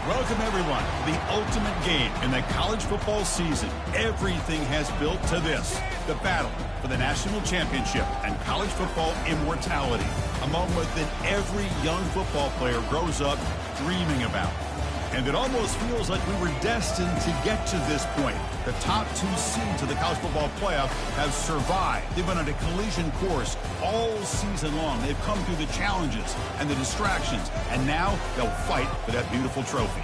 Welcome, everyone, to the ultimate game in the college football season. Everything has built to this, the battle for the national championship and college football immortality, a moment that every young football player grows up dreaming about. And it almost feels like we were destined to get to this point. The top two seeds of the college football playoff have survived. They've been on a collision course all season long. They've come through the challenges and the distractions, and now they'll fight for that beautiful trophy.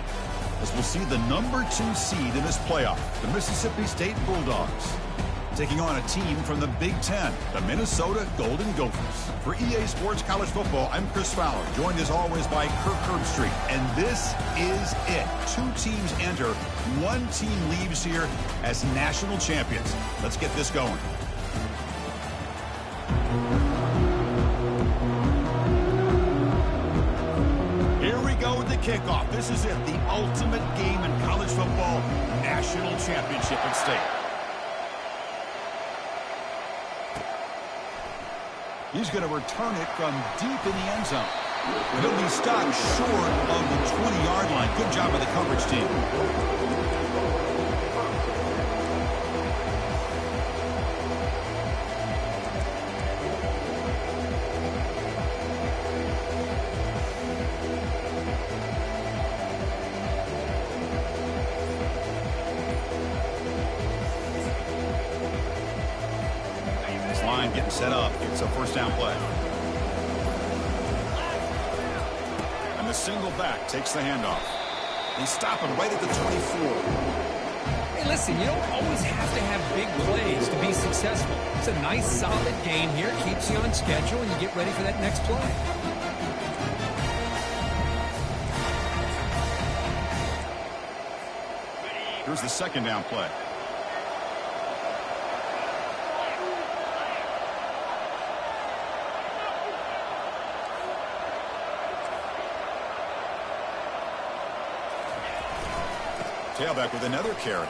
As we'll see the number 2 seed in this playoff, the Mississippi State Bulldogs, taking on a team from the Big Ten, the Minnesota Golden Gophers. For EA Sports College Football, I'm Chris Fowler, joined as always by Kirk Herbstreit. And this is it. 2 teams enter, 1 team leaves here as national champions. Let's get this going. Here we go with the kickoff. This is it, the ultimate game in college football, national championship at stake. He's going to return it from deep in the end zone. He'll be stopped short of the 20-yard line. Good job by the coverage team. Getting set up. It's a first down play. And the single back takes the handoff. They stop him right at the 24. Hey, listen, you don't always have to have big plays to be successful. It's a nice, solid game here. Keeps you on schedule, and you get ready for that next play. Here's the second down play. Tailback with another carry.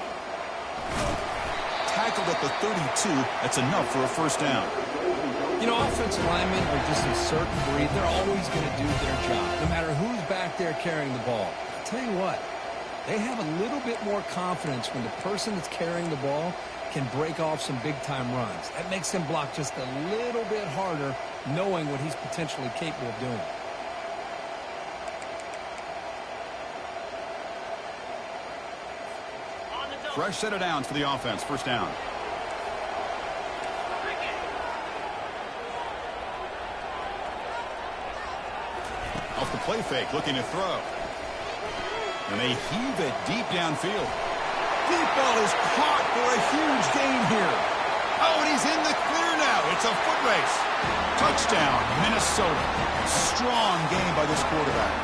Tackled at the 32. That's enough for a first down. You know, offensive linemen are just a certain breed. They're always going to do their job, no matter who's back there carrying the ball. I'll tell you what, they have a little bit more confidence when the person that's carrying the ball can break off some big-time runs. That makes them block just a little bit harder, knowing what he's potentially capable of doing. Fresh set of downs for the offense. First down. Off the play fake, looking to throw. And they heave it deep downfield. Deep ball is caught for a huge gain here. Oh, and he's in the clear now. It's a foot race. Touchdown, Minnesota. Strong game by this quarterback.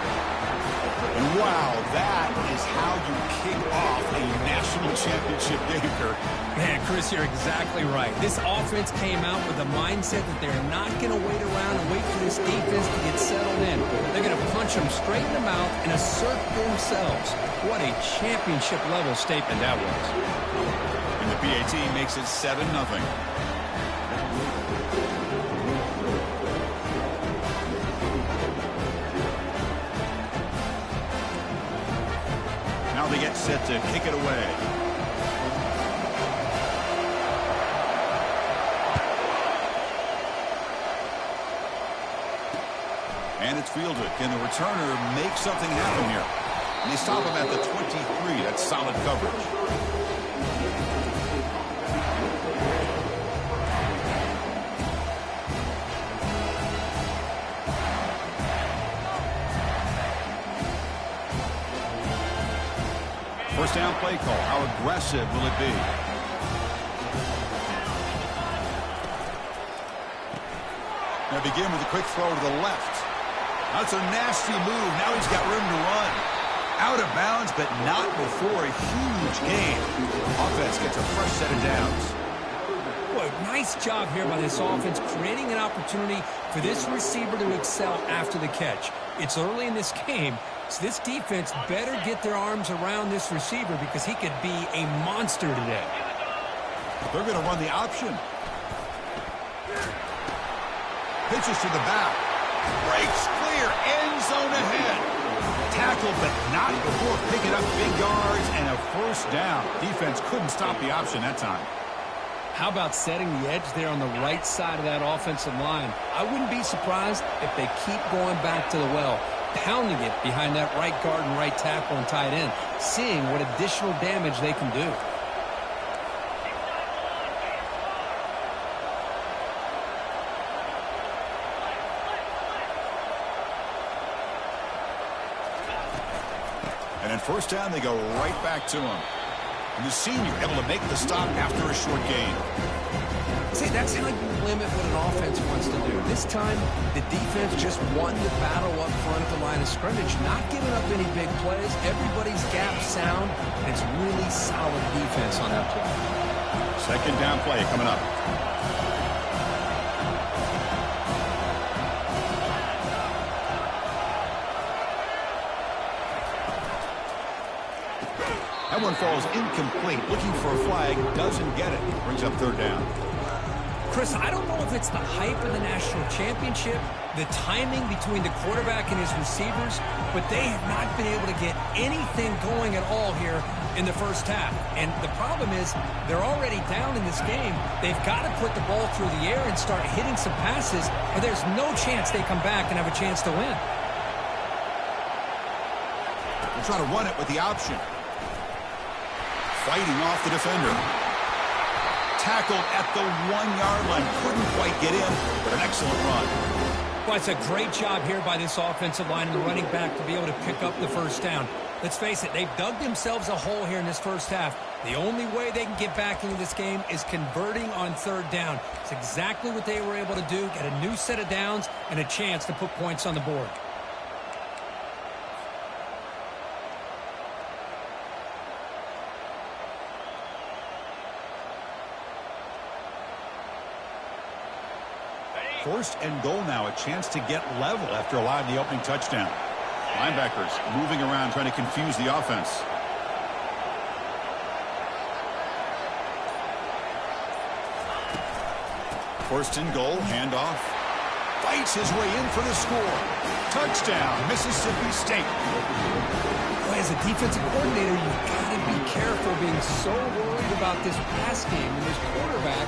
And wow, that is how you kick off a national championship game, Kirk. Man, Chris, you're exactly right. This offense came out with a mindset that they're not going to wait around and wait for this defense to get settled in. They're going to punch them straight in the mouth and assert themselves. What a championship-level statement that was. And the PAT makes it 7-0. Now they get set to kick it away. And it's fielded. Can the returner make something happen here? And they stop him at the 23. That's solid coverage. First down play call. How aggressive will it be? Now begin with a quick throw to the left. That's a nasty move. Now he's got room to run. Out of bounds, but not before a huge gain. Offense gets a fresh set of downs. Boy, nice job here by this offense, creating an opportunity for this receiver to excel after the catch. It's early in this game, so this defense better get their arms around this receiver because he could be a monster today. They're going to run the option. Pitches to the back. Breaks clear. End zone ahead. Tackled, but not before picking up big yards and a first down. Defense couldn't stop the option that time. How about setting the edge there on the right side of that offensive line? I wouldn't be surprised if they keep going back to the well, pounding it behind that right guard and right tackle and tight end, seeing what additional damage they can do. And then first down, they go right back to him. And the senior able to make the stop after a short gain. See, that's how you limit what an offense wants to do. This time, the defense just won the battle up front at the line of scrimmage, not giving up any big plays. Everybody's gap sound, and it's really solid defense on that play. Second down play coming up. That one falls incomplete. Looking for a flag. Doesn't get it. Brings up third down. Chris, I don't know if it's the hype of the national championship, the timing between the quarterback and his receivers, but they have not been able to get anything going at all here in the first half. And the problem is they're already down in this game. They've got to put the ball through the air and start hitting some passes, or there's no chance they come back and have a chance to win. They're trying to run it with the option. Fighting off the defender. Tackled at the 1-yard line. Couldn't quite get in, but an excellent run. Well, it's a great job here by this offensive line and the running back to be able to pick up the first down. Let's face it, they've dug themselves a hole here in this first half. The only way they can get back into this game is converting on third down. It's exactly what they were able to do, get a new set of downs and a chance to put points on the board. First and goal now, a chance to get level after allowing the opening touchdown. Linebackers moving around, trying to confuse the offense. First and goal, handoff. Fights his way in for the score. Touchdown, Mississippi State. Boy, as a defensive coordinator, you've got to be careful being so worried about this pass game and this quarterback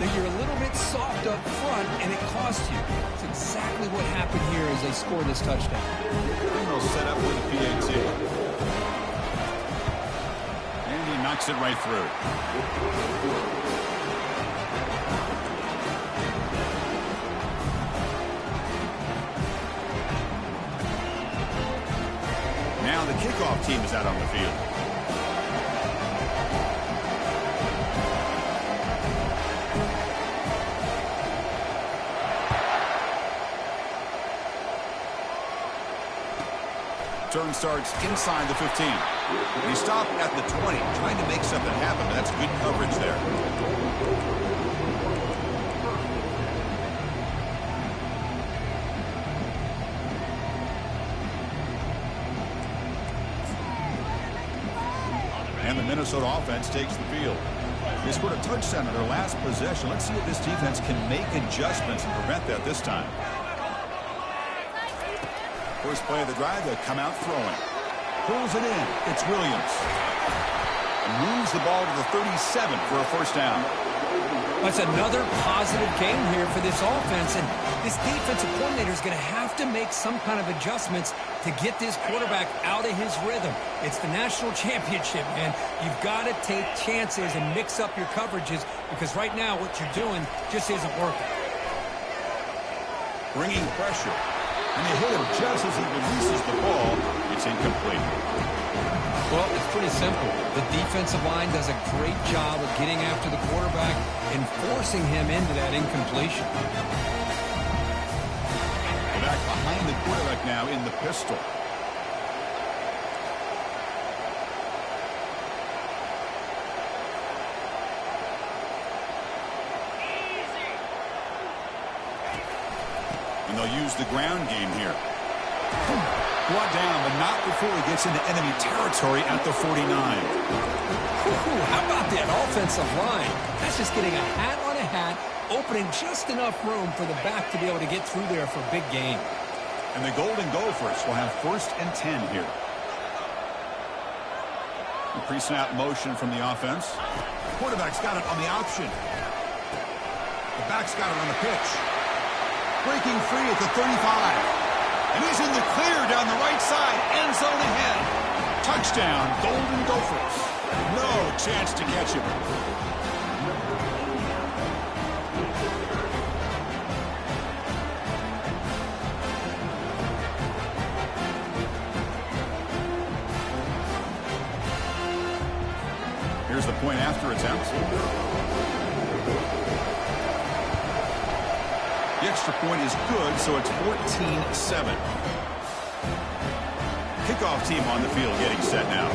that you're a little bit soft up front and it costs you. It's exactly what happened here as they scored this touchdown. And they'll set up with a PAT. And he knocks it right through. Now the kickoff team is out on the field. Turn starts inside the 15. He stopped at the 20, trying to make something happen, but that's good coverage there. And the Minnesota offense takes the field. They scored a touchdown in their last possession. Let's see if this defense can make adjustments and prevent that this time. First play of the drive, they come out throwing. Pulls it in. It's Williams. And moves the ball to the 37 for a first down. That's another positive game here for this offense, and this defensive coordinator is going to have to make some kind of adjustments to get this quarterback out of his rhythm. It's the national championship, man. You've got to take chances and mix up your coverages because right now what you're doing just isn't working. Bringing pressure. And they hit him just as he releases the ball. It's incomplete. Well, it's pretty simple. The defensive line does a great job of getting after the quarterback and forcing him into that incompletion. Back behind the quarterback now in the pistol. And they'll use the ground game here. Brought down, but not before he gets into enemy territory at the 49. How about that offensive line? That's just getting a hat on a hat, opening just enough room for the back to be able to get through there for a big gain. And the Golden Gophers will have 1st and 10 here. Pre-snap motion from the offense. Quarterback's got it on the option. The back's got it on the pitch. Breaking free at the 35. And he's in the clear down the right side. End zone ahead. Touchdown, Golden Gophers. No chance to catch him. Here's the point after attempt. The extra point is good, so it's 14-7. Kickoff team on the field getting set now.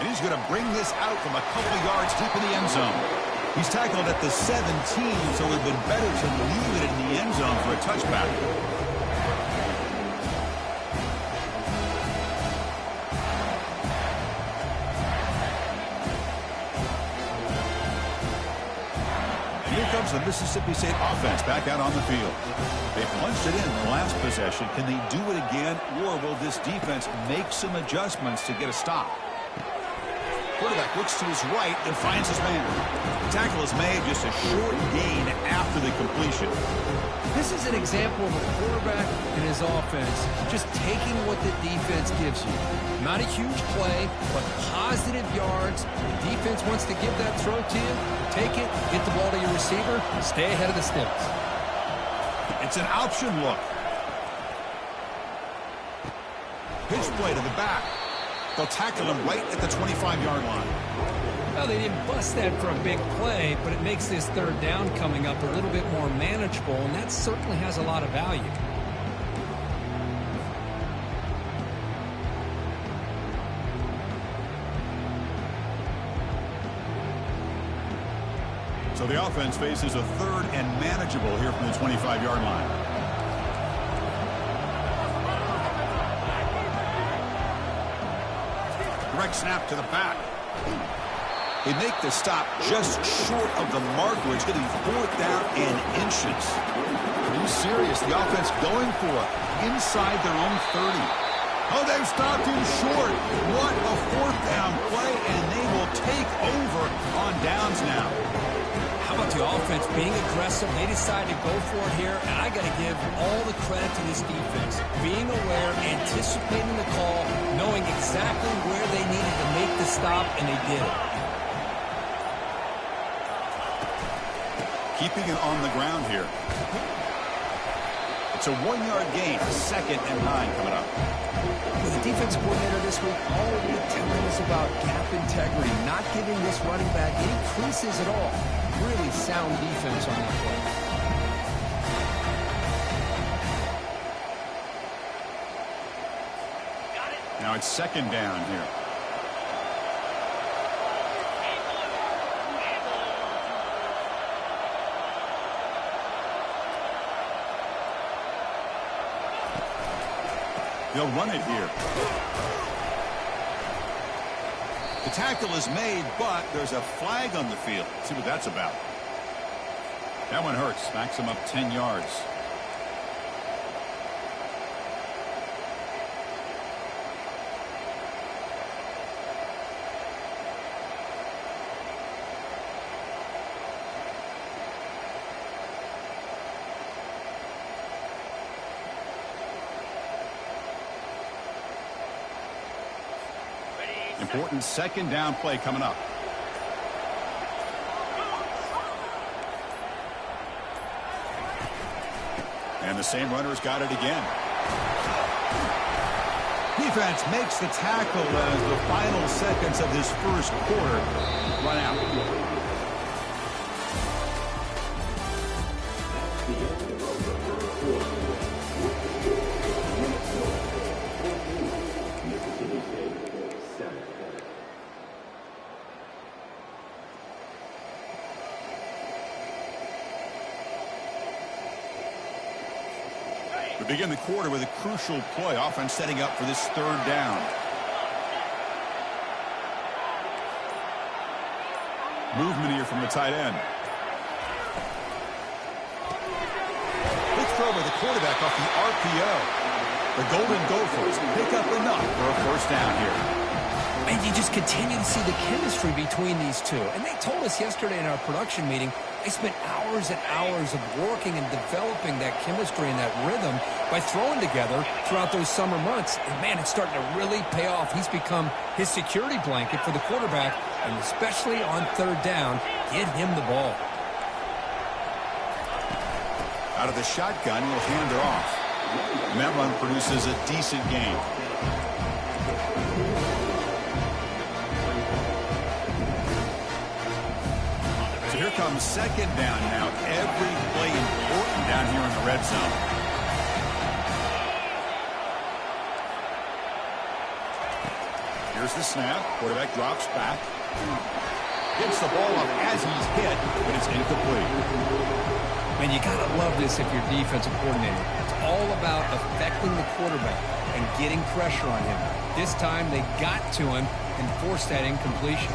And he's going to bring this out from a couple yards deep in the end zone. He's tackled at the 17, so it would have been better to leave it in the end zone for a touchback. The Mississippi State offense back out on the field. They punched it in the last possession. Can they do it again, or will this defense make some adjustments to get a stop? Quarterback looks to his right and finds his man. The tackle is made, just a short gain after the completion. This is an example of a quarterback and his offense just taking what the defense gives you. Not a huge play, but positive yards. The defense wants to give that throw to you. Take it, get the ball to your receiver, stay ahead of the sticks. It's an option look. Pitch play to the back. They'll tackle him right at the 25-yard line. Well, they didn't bust that for a big play, but it makes this 3rd down coming up a little bit more manageable, and that certainly has a lot of value. So the offense faces a 3rd and manageable here from the 25-yard line. Direct snap to the back. They make the stop just short of the mark, where it's going to be 4th down and inches. Are you serious? The offense going for it inside their own 30. Oh, they've stopped him short. What a 4th down play, and they will take over on downs now. How about the offense being aggressive? They decided to go for it here, and I got to give all the credit to this defense. Being aware, anticipating the call, knowing exactly where they needed to make the stop, and they did it. Keeping it on the ground here. It's a 1-yard gain, 2nd and 9 coming up. Well, the defense coordinator this week all week telling us about gap integrity, not giving this running back any creases at all. Really sound defense on that play. Now it's 2nd down here. They'll run it here. The tackle is made, but there's a flag on the field. Let's see what that's about. That one hurts. Backs him up 10 yards. Important 2nd down play coming up. And the same runner's got it again. Defense makes the tackle as the final seconds of this 1st quarter run out. We begin the quarter with a crucial play. Offense setting up for this 3rd down. Movement here from the tight end. Big throw by the quarterback off the RPO. The Golden Gophers pick up enough for a first down here. And you just continue to see the chemistry between these two. And they told us yesterday in our production meeting, they spent hours and hours of working and developing that chemistry and that rhythm by throwing together throughout those summer months. And, man, it's starting to really pay off. He's become his security blanket for the quarterback, and especially on third down, get him the ball. Out of the shotgun, he'll hand it off. And that run produces a decent gain. So here comes second down now. Every play important down here in the red zone. Here's the snap. Quarterback drops back. Gets the ball up as he's hit, but it's incomplete. And you got to love this if you're defensive coordinator. It's all about affecting the quarterback and getting pressure on him. This time they got to him and forced that incompletion.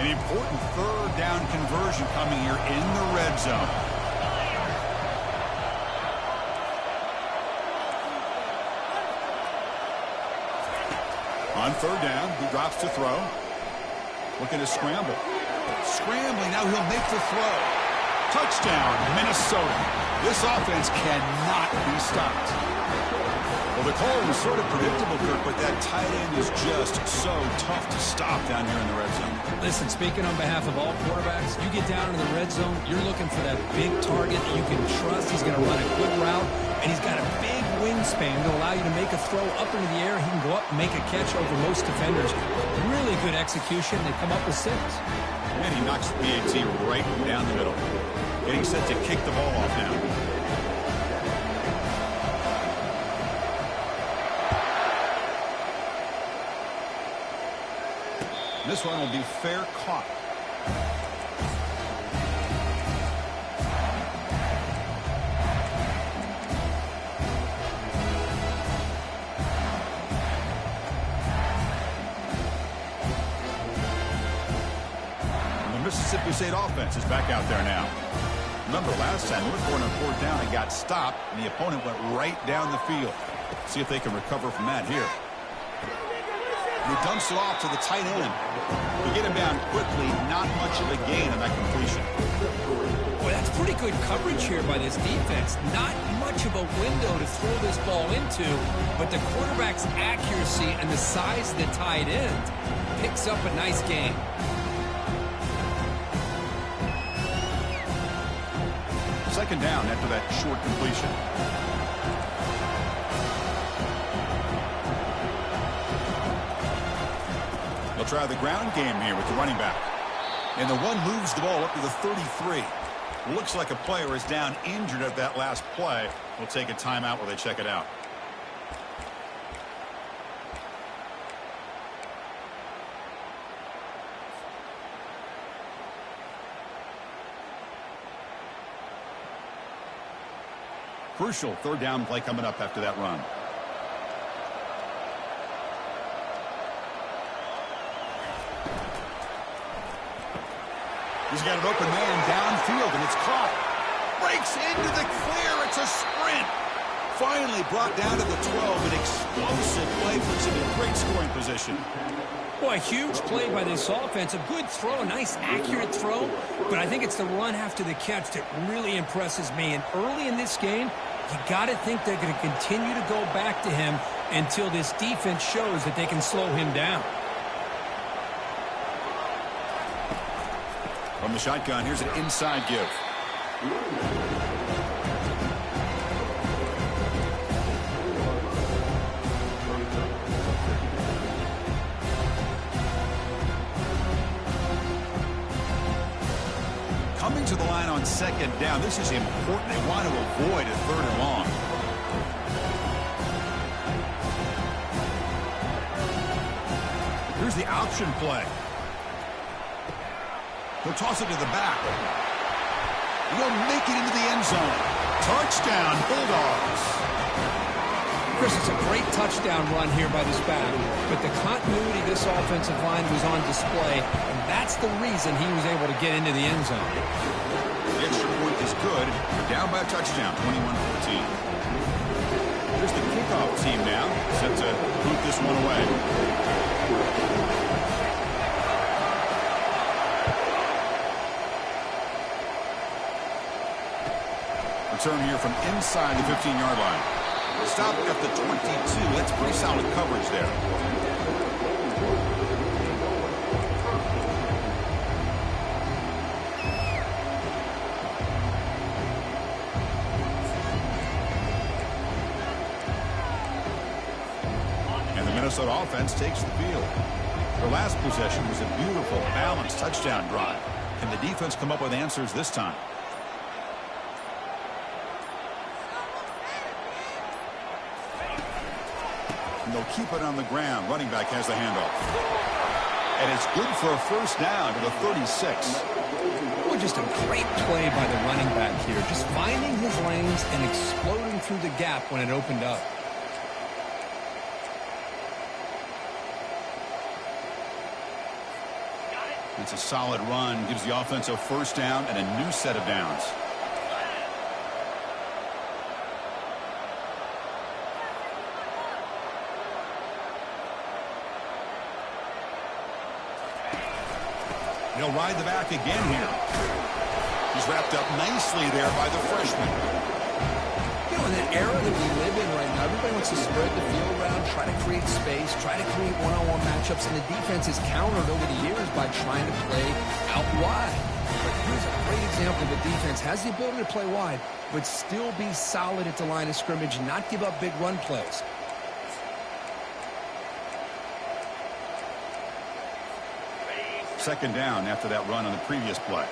An important third down conversion coming here in the red zone. On third down, he drops to throw. Looking to scramble. Scrambling, now he'll make the throw. Touchdown, Minnesota. This offense cannot be stopped. Well, the call was sort of predictable, Kirk, but that tight end is just so tough to stop down here in the red zone. Listen, speaking on behalf of all quarterbacks, you get down in the red zone, you're looking for that big target that you can trust. He's going to run a good route, and he's got a big wingspan to allow you to make a throw up into the air. He can go up and make a catch over most defenders. Really good execution. They come up with 6. And he knocks the PAT right down the middle. Getting set to kick the ball off now. This one will be fair caught. And the Mississippi State offense is back out there now. Remember last time, Northbourne on fourth down and got stopped, and the opponent went right down the field. See if they can recover from that here. He dumps it off to the tight end. To get him down quickly, not much of a gain on that completion. Boy, that's pretty good coverage here by this defense. Not much of a window to throw this ball into, but the quarterback's accuracy and the size of the tight end picks up a nice gain. Second down after that short completion. They'll try the ground game here with the running back. And the one moves the ball up to the 33. Looks like a player is down injured at that last play. We'll take a timeout while they check it out. Crucial third down play coming up after that run. He's got an open man downfield, and it's caught. Breaks into the clear. It's a sprint. Finally brought down to the 12. An explosive play puts him in great scoring position. Boy, a huge play by this offense. A good throw, a nice accurate throw. But I think it's the run after the catch that really impresses me. And early in this game, you got to think they're going to continue to go back to him until this defense shows that they can slow him down. From the shotgun, here's an inside give. Coming to the line on second down. This is important. They want to avoid a third and long. Here's the option play. He'll toss it to the back. He'll make it into the end zone. Touchdown, Bulldogs. Chris, it's a great touchdown run here by this back, but the continuity of this offensive line was on display, and that's the reason he was able to get into the end zone. The extra point is good. They're down by a touchdown, 21-14. Here's the kickoff team now, set to boot this one away. Return here from inside the 15-yard line. Stop at the 22. That's pretty solid coverage there. And the Minnesota offense takes the field. Their last possession was a beautiful, balanced touchdown drive. Can the defense come up with answers this time? And they'll keep it on the ground. Running back has the handoff. And it's good for a first down to the 36. Well, just a great play by the running back here. Just finding his lanes and exploding through the gap when it opened up. It's a solid run. Gives the offense a first down and a new set of downs. He'll ride the back again here. He's wrapped up nicely there by the freshman. You know, in the era that we live in right now, everybody wants to spread the field around, try to create space, try to create one-on-one matchups, and the defense is countered over the years by trying to play out wide. But here's a great example of a defense has the ability to play wide, but still be solid at the line of scrimmage, not give up big run plays. Second down after that run on the previous play.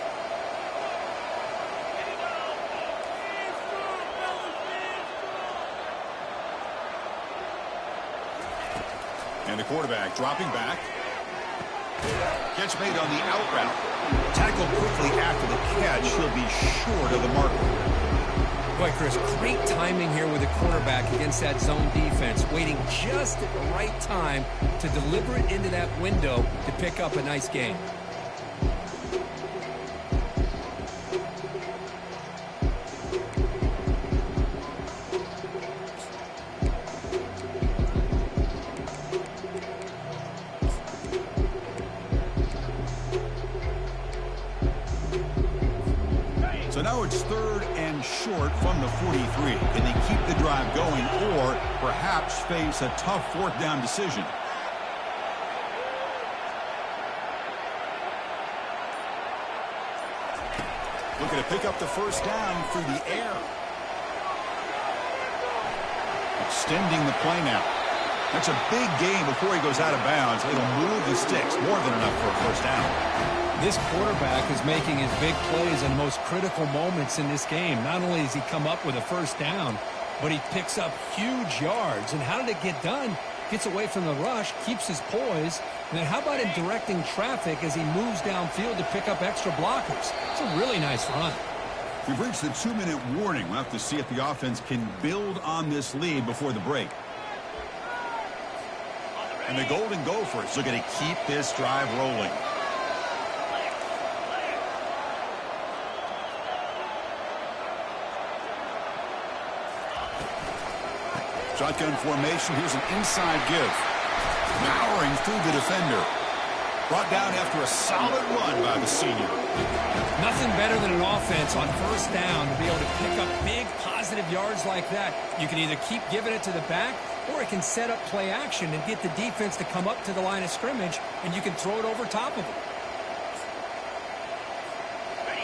And the quarterback dropping back. Catch made on the out route. Tackled quickly after the catch. He'll be short of the marker. Boy, Chris, great timing here with the quarterback against that zone defense, waiting just at the right time to deliver it into that window to pick up a nice gain. So now it's third and short from the 43. Can they keep the drive going or perhaps face a tough fourth down decision? Looking to pick up the first down through the air. Extending the play now. That's a big gain before he goes out of bounds. It'll move the sticks. More than enough for a first down. This quarterback is making his big plays in the most critical moments in this game. Not only does he come up with a first down, but he picks up huge yards. And how did it get done? Gets away from the rush, keeps his poise. And then how about him directing traffic as he moves downfield to pick up extra blockers? It's a really nice run. We've reached the 2-minute warning. We'll have to see if the offense can build on this lead before the break. And the Golden Gophers are going to keep this drive rolling. Shotgun formation. Here's an inside give. Powering through the defender. Brought down after a solid run by the senior. Nothing better than an offense on first down to be able to pick up big positive yards like that. You can either keep giving it to the back, or it can set up play action and get the defense to come up to the line of scrimmage, and you can throw it over top of them.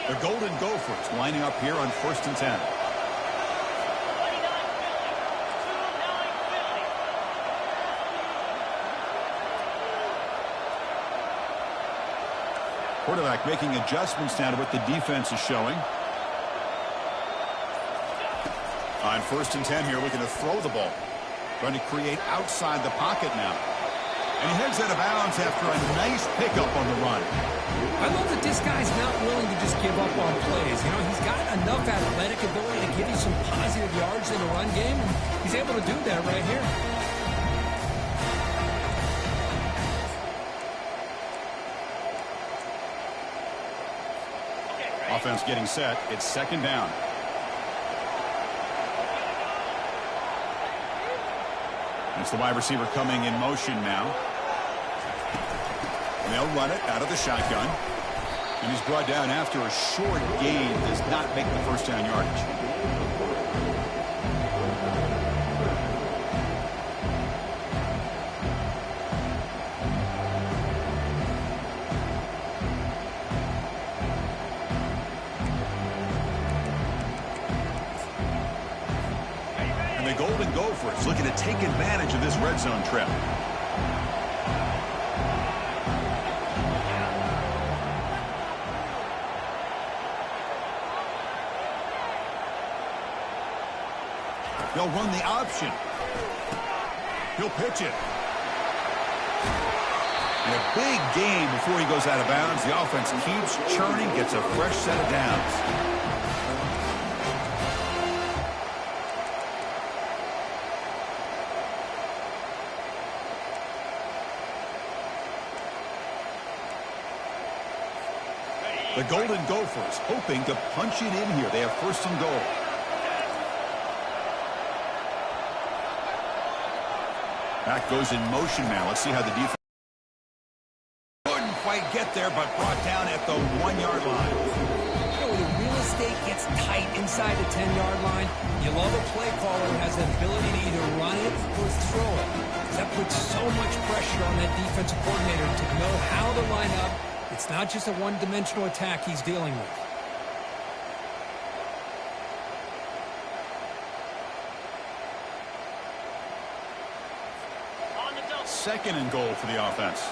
The Golden Gophers lining up here on 1st and 10. Quarterback making adjustments now to what the defense is showing. On 1st and 10 here, looking to throw the ball. Trying to create outside the pocket now. And he heads out of bounds after a nice pickup on the run. I love that this guy's not willing to just give up on plays. You know, he's got enough athletic ability to give you some positive yards in the run game, and he's able to do that right here. Offense getting set. It's second down. It's the wide receiver coming in motion now. And they'll run it out of the shotgun. And he's brought down after a short gain. Does not make the first down yardage. And the Golden Gophers looking to take advantage of this red zone trip. They'll run the option. He'll pitch it. And a big gain before he goes out of bounds. The offense keeps churning, gets a fresh set of downs. The Golden Gophers hoping to punch it in here. They have first and goal. Back goes in motion now. Let's see how the defense couldn't quite get there, but brought down at the 1-yard line. You know, when the real estate gets tight inside the 10-yard line, you love a play caller who has the ability to either run it or throw it. That puts so much pressure on that defensive coordinator to know how to line up. It's not just a one-dimensional attack he's dealing with. Second and goal for the offense.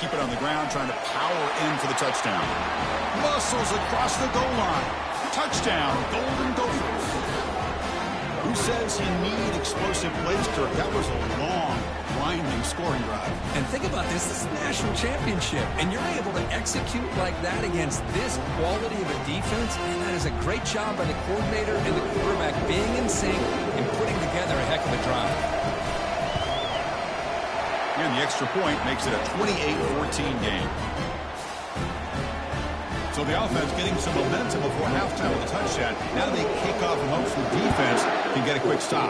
Keep it on the ground, trying to power in for the touchdown. Muscles across the goal line. Touchdown, Golden Gophers. Who says you need explosive plays, Kirk? That was a long, winding scoring drive. And think about this. This is a national championship, and you're able to execute like that against this quality of a defense, and that is a great job by the coordinator and the quarterback being in sync and putting together a heck of a drive. And the extra point makes it a 28-14 game. So the offense getting some momentum before halftime with a touchdown. Now they kick off in hopes the defense can get a quick stop.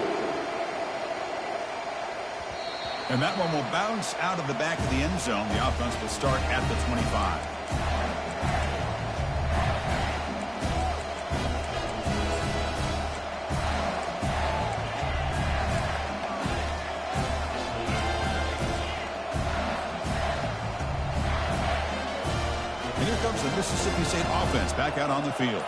And that one will bounce out of the back of the end zone. The offense will start at the 25. And here comes the Mississippi State offense back out on the field.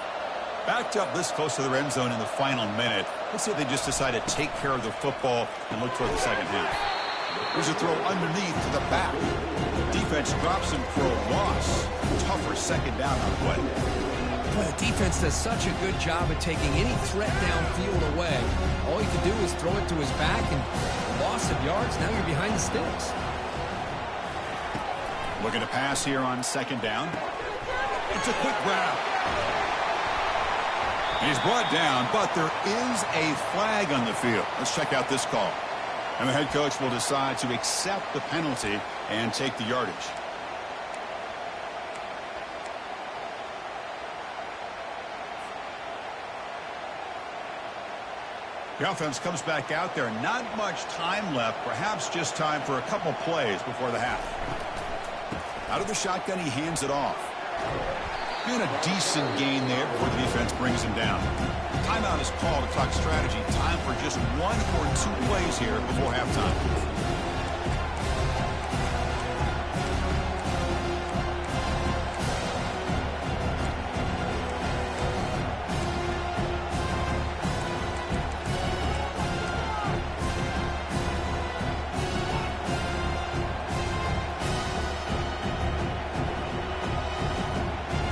Backed up this close to the end zone in the final minute. Let's see if they just decide to take care of the football and look toward the second half. Here's a throw underneath to the back. Defense drops him for a loss. Tougher second down on the play. Boy, the defense does such a good job of taking any threat downfield away. All you can do is throw it to his back, and loss of yards, now you're behind the sticks. Looking to pass here on second down. It's a quick grab. And he's brought down, but there is a flag on the field. Let's check out this call. And the head coach will decide to accept the penalty and take the yardage. The offense comes back out there. Not much time left. Perhaps just time for a couple plays before the half. Out of the shotgun, he hands it off. And a decent gain there before the defense brings him down. Timeout is called to talk strategy. Time for just 1 or 2 plays here before halftime.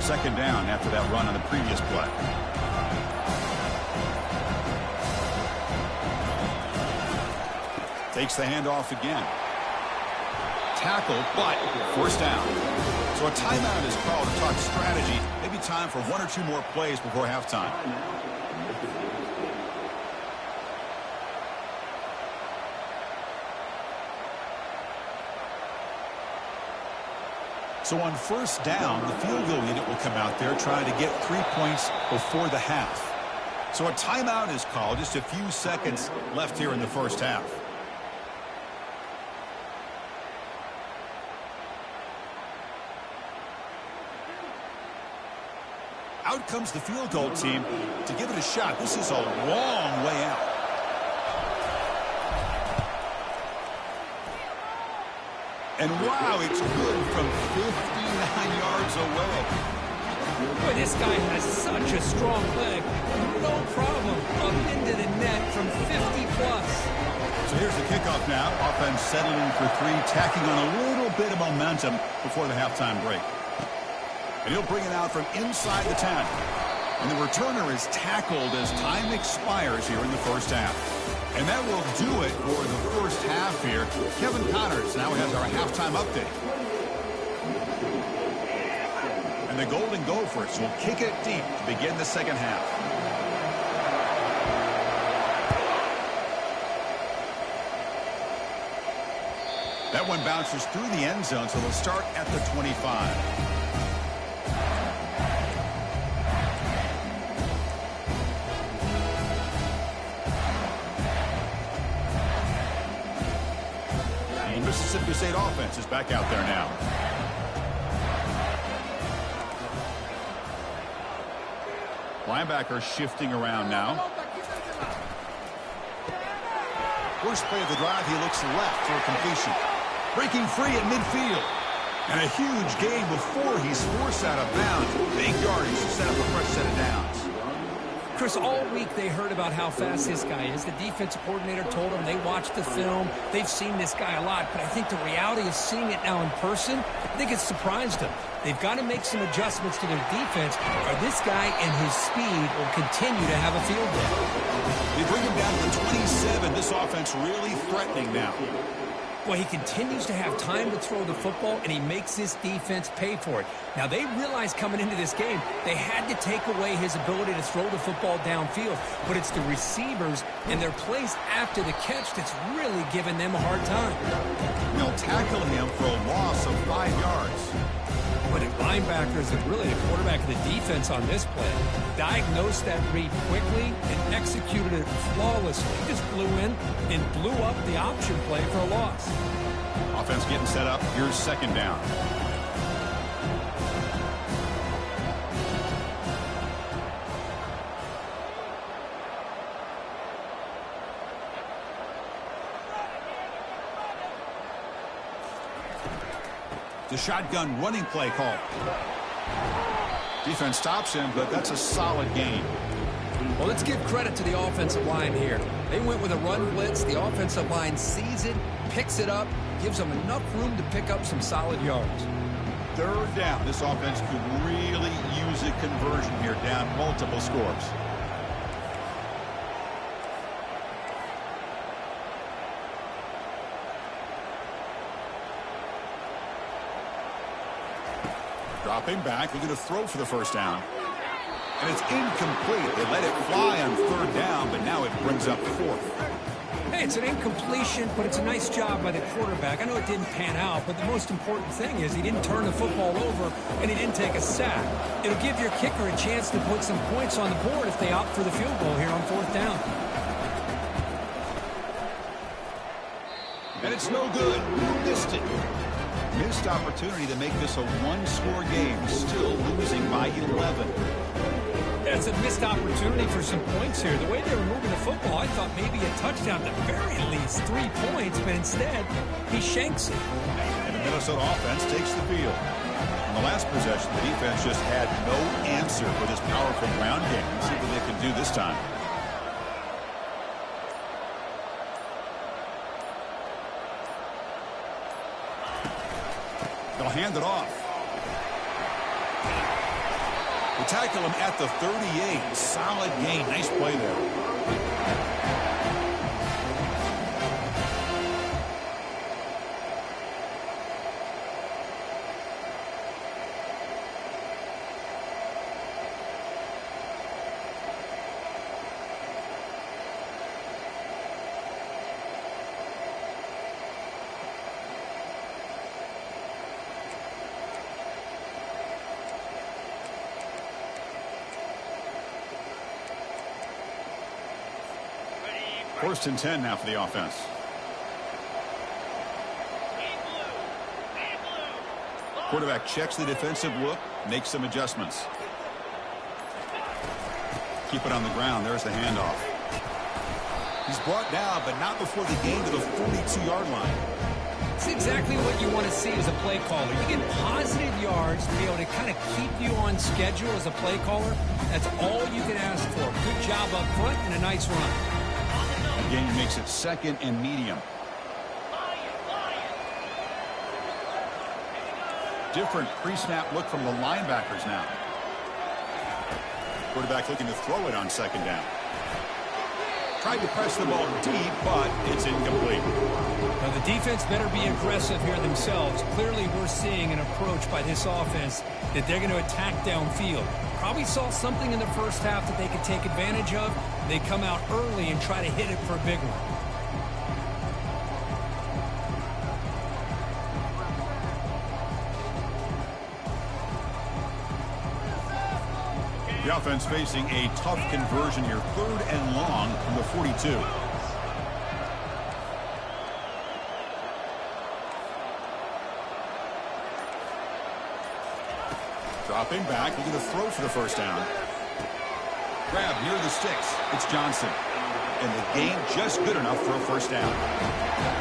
Second down after that run on the previous play. Takes the handoff again. tackle, but first down. So a timeout is called to talk strategy. Maybe time for one or two more plays before halftime. So on first down, the field goal unit will come out there trying to get 3 points before the half. So a timeout is called. Just a few seconds left here in the first half. Out comes the field goal team to give it a shot. This is a long way out. And wow, it's good from 59 yards away. Boy, this guy has such a strong leg. No problem up into the net from 50+. So here's the kickoff now. Offense settling for three, tacking on a little bit of momentum before the halftime break. And he'll bring it out from inside the 10. And the returner is tackled as time expires here in the first half. And that will do it for the first half here. Kevin Connors now has our halftime update. And the Golden Gophers will kick it deep to begin the second half. That one bounces through the end zone, so they'll start at the 25. Mississippi State offense is back out there now. Linebacker shifting around now. First play of the drive, he looks left for a completion. Breaking free at midfield. And a huge gain before he's forced out of bounds. Big yardage to set up a fresh set of downs. Chris, all week they heard about how fast this guy is. The defensive coordinator told them they watched the film. They've seen this guy a lot, but I think the reality of seeing it now in person, I think it's surprised them. They've got to make some adjustments to their defense, or this guy and his speed will continue to have a field day. They bring him down to the 27. This offense really threatening now. Well, he continues to have time to throw the football, and he makes this defense pay for it. Now, they realized coming into this game, they had to take away his ability to throw the football downfield. But it's the receivers and their plays after the catch that's really giving them a hard time. They'll tackle him for a loss of 5 yards. But the linebackers and really the quarterback of the defense on this play diagnosed that read quickly and executed it flawlessly. He just flew in and blew up the option play for a loss. Offense getting set up. Here's second down. The shotgun running play call. Defense stops him, but that's a solid gain. Well, let's give credit to the offensive line here. They went with a run blitz. The offensive line sees it, picks it up, gives them enough room to pick up some solid yards. Third down. This offense could really use a conversion here, down multiple scores. Dropping back, looking to throw for the first down. And it's incomplete. They let it fly on third down, but now it brings up fourth. Hey, it's an incompletion, but it's a nice job by the quarterback. I know it didn't pan out, but the most important thing is he didn't turn the football over and he didn't take a sack. It'll give your kicker a chance to put some points on the board if they opt for the field goal here on fourth down. And it's no good. Missed it. Missed opportunity to make this a one-score game, still losing by 11. It's a missed opportunity for some points here. The way they were moving the football, I thought maybe a touchdown, at the very least 3 points, but instead, he shanks it. And the Minnesota offense takes the field. On the last possession, the defense just had no answer for this powerful ground game. Let's see what they can do this time. They'll hand it off. They tackle him at the 38. Solid gain. Nice play there. First and 10 now for the offense. Quarterback checks the defensive look, makes some adjustments. Keep it on the ground. There's the handoff. He's brought down, but not before the gain to the 42-yard line. It's exactly what you want to see as a play caller. You get positive yards to be able to kind of keep you on schedule as a play caller. That's all you can ask for. Good job up front and a nice run. Again, he makes it second and medium. Different pre-snap look from the linebackers now. Quarterback looking to throw it on second down. Tried to press the ball deep, but it's incomplete. Now the defense better be aggressive here themselves. Clearly we're seeing an approach by this offense that they're going to attack downfield. Probably saw something in the first half that they could take advantage of. They come out early and try to hit it for a big one. The offense facing a tough conversion here. 3rd and long from the 42. Dropping back, looking to throw for the first down. Grab near the sticks. It's Johnson. And the gain just good enough for a first down.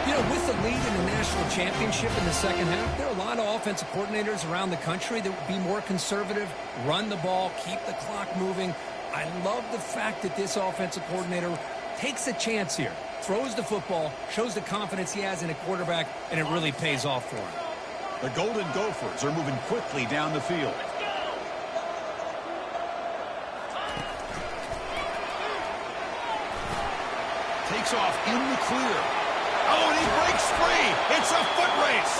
You know, with the lead in the national championship in the second half, there are a lot of offensive coordinators around the country that would be more conservative, run the ball, keep the clock moving. I love the fact that this offensive coordinator takes a chance here, throws the football, shows the confidence he has in a quarterback, and it really pays off for him. The Golden Gophers are moving quickly down the field. Takes off in the clear. Oh, and he breaks free. It's a foot race.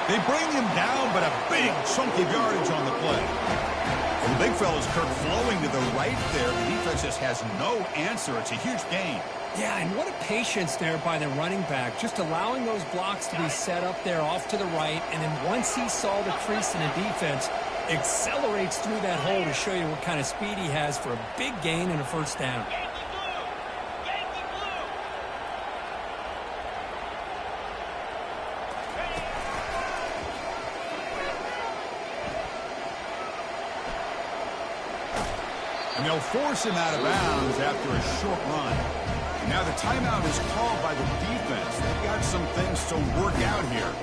They bring him down, but a big chunk of yardage on the play. Well, the big fella's Kirk flowing to the right there. The defense just has no answer. It's a huge gain. Yeah, and what a patience there by the running back, just allowing those blocks to be set up there off to the right, and then once he saw the crease in the defense, accelerates through that hole to show you what kind of speed he has for a big gain and a first down. And they'll force him out of bounds after a short run. Now the timeout is called by the defense. They've got some things to work out here.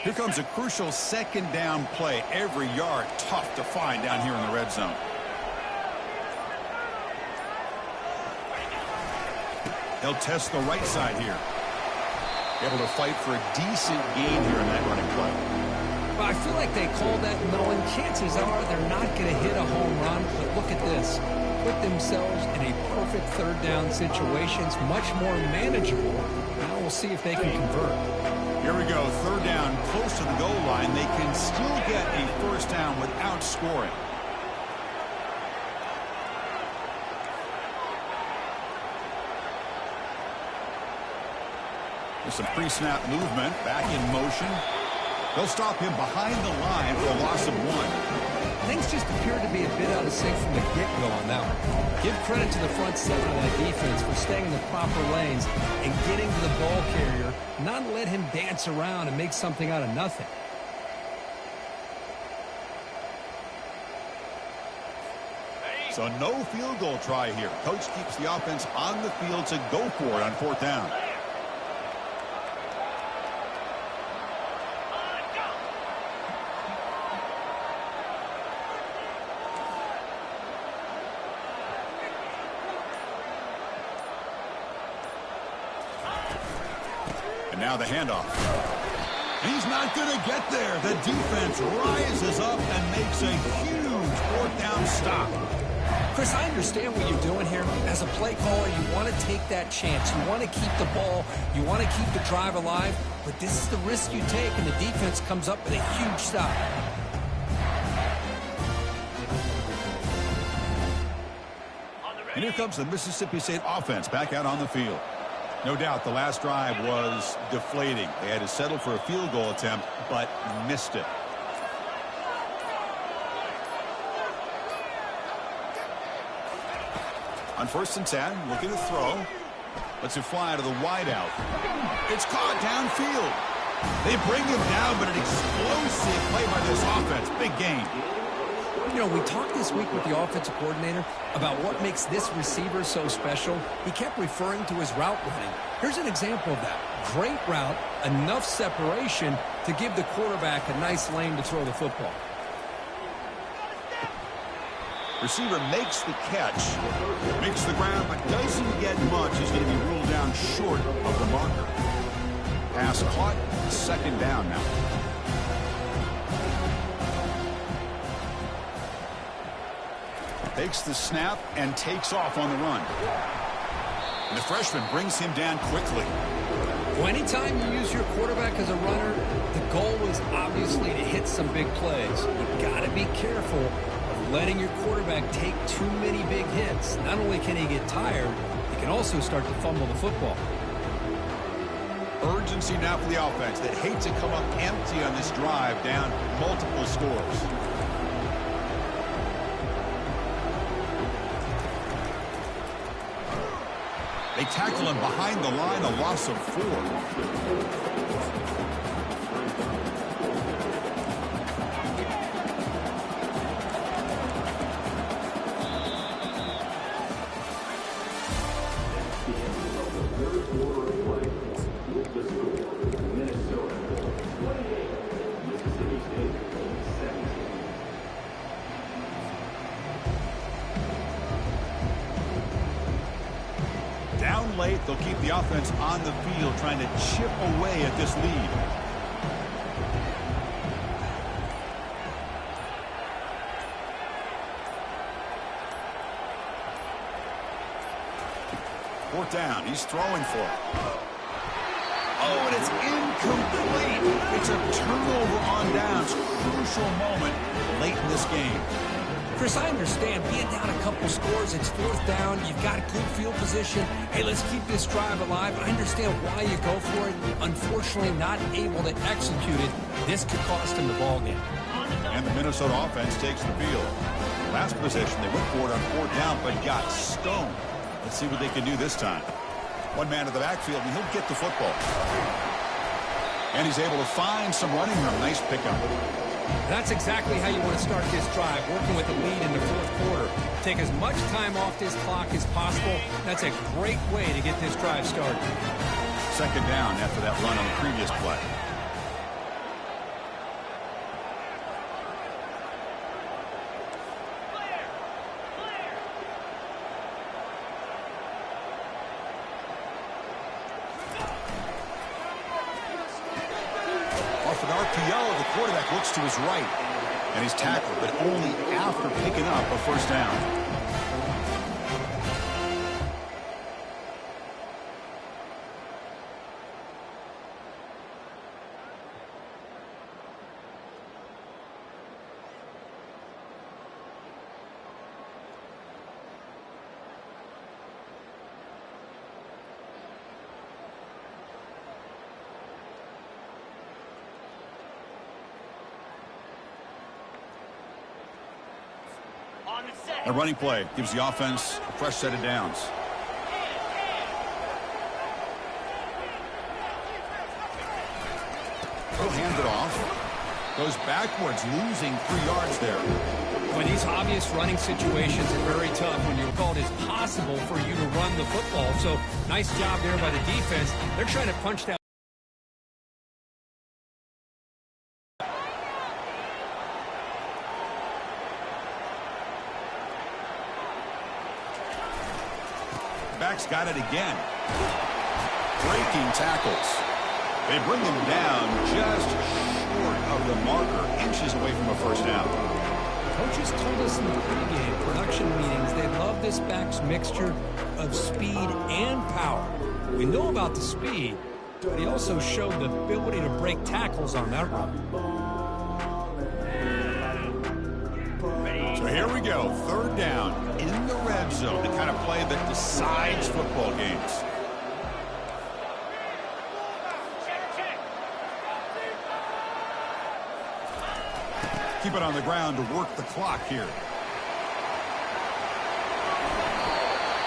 Here comes a crucial second down play. Every yard tough to find down here in the red zone. They'll test the right side here. Able to fight for a decent gain here in that running play. Well, I feel like they called that knowing chances are they're not going to hit a home run. But look at this. Put themselves in a perfect third down situation. It's much more manageable. Now we'll see if they can convert. Here we go. Third down, close to the goal line. They can still get a first down without scoring. There's some pre-snap movement, back in motion. They'll stop him behind the line for a loss of 1. Things just appear to be a bit out of sync from the get-go on that one. Give credit to the front seven of that defense for staying in the proper lanes and getting to the ball carrier, not let him dance around and make something out of nothing. So no field goal try here. Coach keeps the offense on the field to go for it on 4th down. And now the handoff. He's not going to get there. The defense rises up and makes a huge 4th down stop. Chris, I understand what you're doing here. As a play caller, you want to take that chance. You want to keep the ball. You want to keep the drive alive. But this is the risk you take, and the defense comes up with a huge stop. And here comes the Mississippi State offense back out on the field. No doubt the last drive was deflating. They had to settle for a field goal attempt, but missed it. On 1st and 10, looking to throw. Lets it fly to the wideout. It's caught downfield. They bring him down, but an explosive play by this offense. Big gain. You know, we talked this week with the offensive coordinator about what makes this receiver so special. He kept referring to his route running. Here's an example of that. Great route, enough separation to give the quarterback a nice lane to throw the football. Receiver makes the catch, makes the ground, but doesn't get much. He's going to be ruled down short of the marker. Pass caught, 2nd down now. Takes the snap and takes off on the run. And the freshman brings him down quickly. Well, anytime you use your quarterback as a runner, the goal is obviously to hit some big plays. You've got to be careful of letting your quarterback take too many big hits. Not only can he get tired, he can also start to fumble the football. Urgency now for the offense that hate to come up empty on this drive, down multiple scores. They tackle him behind the line, a loss of 4. Down late, they'll keep the offense on the field, trying to chip away at this lead. Fourth down, he's throwing for it. Oh, and it's incomplete. It's a turnover on downs. Crucial moment late in this game. Chris, I understand being down a couple scores, it's 4th down, you've got a good field position. Hey, let's keep this drive alive. I understand why you go for it. Unfortunately, not able to execute it. This could cost him the ball game. And the Minnesota offense takes the field. Last possession, they went for it on 4th down, but got stoned. Let's see what they can do this time. One man in the backfield, and he'll get the football. And he's able to find some running room. Nice pickup. That's exactly how you want to start this drive, working with the lead in the 4th quarter. Take as much time off this clock as possible. That's a great way to get this drive started. 2nd down after that run on the previous play. Off an RPO, the quarterback looks to his right, and he's tackled, but only after picking up a 1st down. A running play gives the offense a fresh set of downs. He'll hand it off. Goes backwards, losing 3 yards there. When these obvious running situations are very tough when you're called, it's possible for you to run the football. So nice job there by the defense. They're trying to punch that. Back's got it again. Breaking tackles. They bring him down just short of the marker, inches away from a 1st down. Coaches told us in the pregame production meetings they love this back's mixture of speed and power. We know about the speed, but he also showed the ability to break tackles on that run. So here we go, 3rd down in the red zone, the kind of play that decides football games. Keep it on the ground to work the clock here.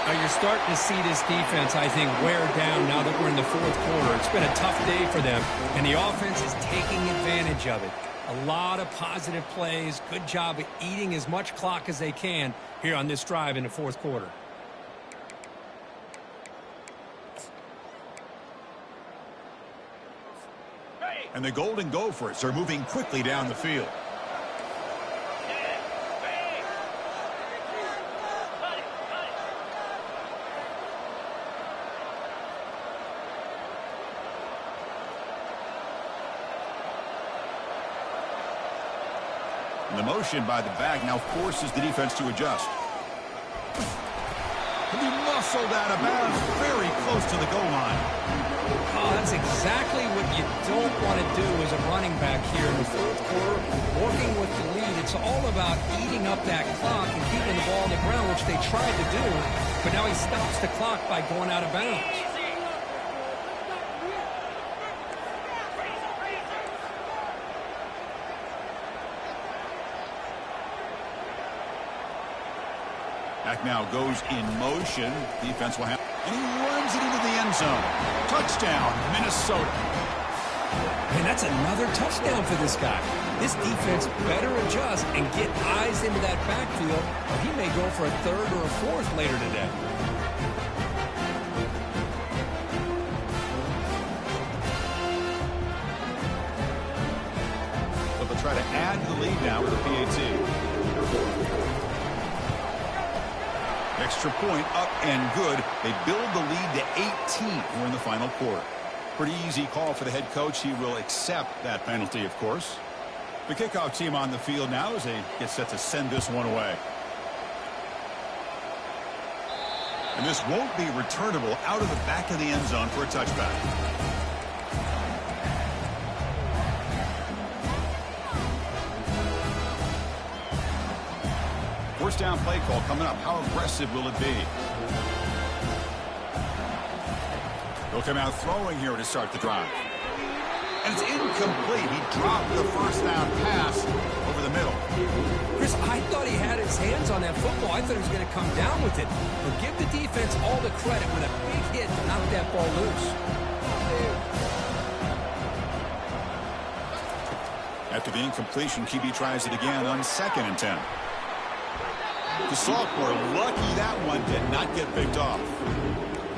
Now you're starting to see this defense, I think, wear down now that we're in the fourth quarter. It's been a tough day for them, and the offense is taking advantage of it. A lot of positive plays. Good job of eating as much clock as they can here on this drive in the fourth quarter. And the Golden Gophers are moving quickly down the field. And the motion by the back now forces the defense to adjust. He muscled out of bounds very close to the goal line. Oh, that's exactly what you don't want to do as a running back here in the fourth quarter. Working with the lead, it's all about eating up that clock and keeping the ball on the ground, which they tried to do. But now he stops the clock by going out of bounds. Back now goes in motion. Defense will have, and he runs it into the end zone. Touchdown, Minnesota. And that's another touchdown for this guy. This defense better adjust and get eyes into that backfield, or he may go for a third or a fourth later today. But they'll try to add to the lead now with a PAT. Extra point up and good. They build the lead to 18. We're in the final quarter. Pretty easy call for the head coach. He will accept that penalty, of course. The kickoff team on the field now as they get set to send this one away. And this won't be returnable out of the back of the end zone for a touchback. First down play call coming up. How aggressive will it be? He'll come out throwing here to start the drive. And it's incomplete. He dropped the first down pass over the middle. Chris, I thought he had his hands on that football. I thought he was going to come down with it. But give the defense all the credit with a big hit to knock that ball loose. After the incompletion, QB tries it again on 2nd and 10. The sophomore lucky that one did not get picked off.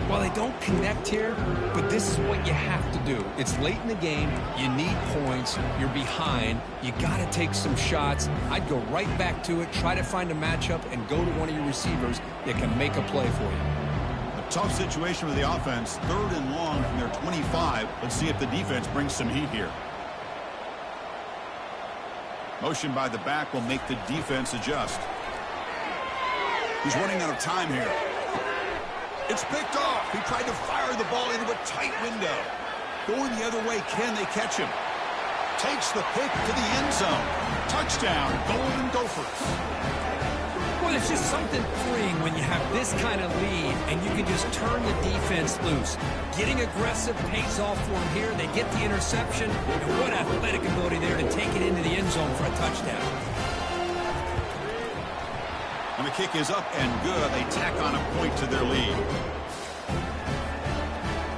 Well, they don't connect here, but this is what you have to do. It's late in the game. You need points. You're behind. You got to take some shots. I'd go right back to it, try to find a matchup, and go to one of your receivers that can make a play for you. A tough situation with the offense. 3rd and long from their 25. Let's see if the defense brings some heat here. Motion by the back will make the defense adjust. He's running out of time here. It's picked off. He tried to fire the ball into a tight window. Going the other way, can they catch him? Takes the pick to the end zone. Touchdown, Golden Gophers. Well, it's just something freeing when you have this kind of lead and you can just turn the defense loose. Getting aggressive pays off for him here. They get the interception, and what athletic ability there to take it into the end zone for a touchdown. And the kick is up and good. They tack on a point to their lead.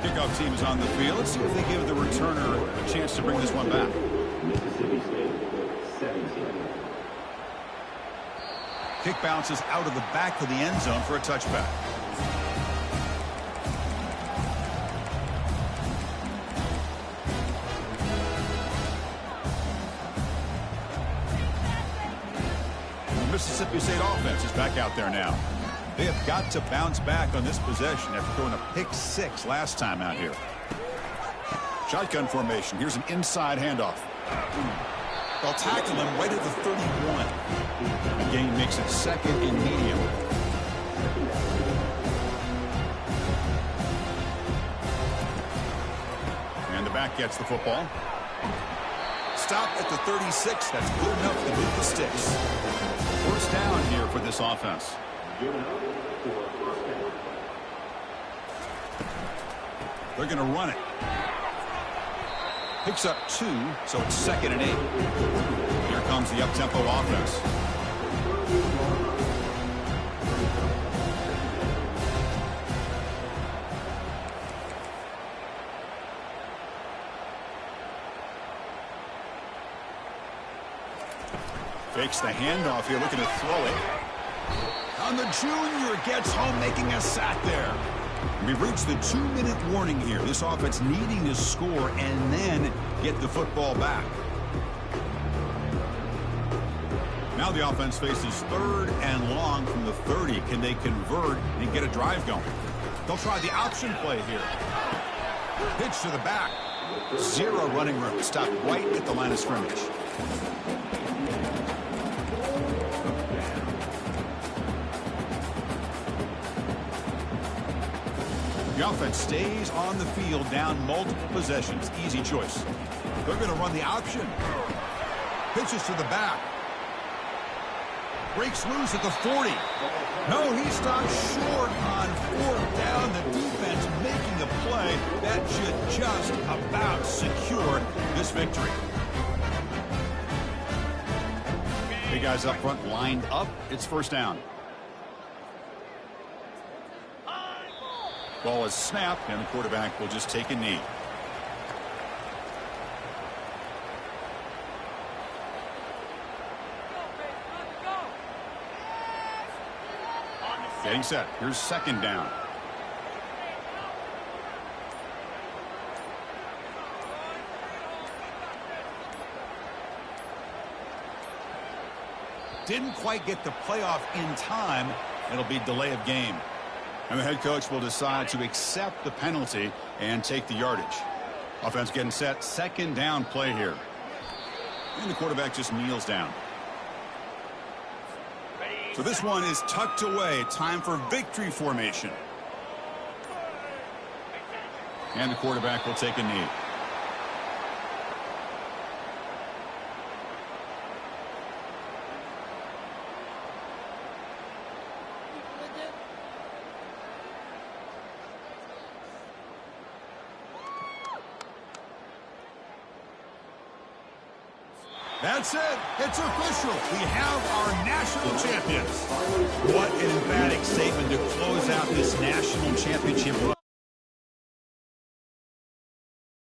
Kickoff team is on the field. Let's see if they give the returner a chance to bring this one back. Kick bounces out of the back of the end zone for a touchback. Mississippi State offense is back out there now. They have got to bounce back on this possession after throwing a pick 6 last time out here. Shotgun formation. Here's an inside handoff. They'll tackle him right at the 31. The gain makes it 2nd and medium. And the back gets the football. Stop at the 36. That's good enough to move the sticks. First down here for this offense. They're going to run it. Picks up 2, so it's 2nd and 8. Here comes the up-tempo offense. Fakes the handoff here, looking to throw it. And the junior gets home, making a sack there. We've reached the 2-minute warning here. This offense needing to score and then get the football back. Now the offense faces 3rd and long from the 30. Can they convert and get a drive going? They'll try the option play here. Pitch to the back. 0 running room. Stopped right at the line of scrimmage. The offense stays on the field, down multiple possessions. Easy choice. They're going to run the option. Pitches to the back. Breaks loose at the 40. No, he stops short on 4th down. The defense making a play that should just about secure this victory. Big guys up front lined up. It's 1st down. Ball is snapped, and the quarterback will just take a knee. Getting set. Here's 2nd down. Didn't quite get the playoff in time. It'll be delay of game. And the head coach will decide to accept the penalty and take the yardage. Offense getting set. 2nd down play here. And the quarterback just kneels down. So this one is tucked away. Time for victory formation. And the quarterback will take a knee. That's it. It's official. We have our national champions. What an emphatic statement to close out this national championship run.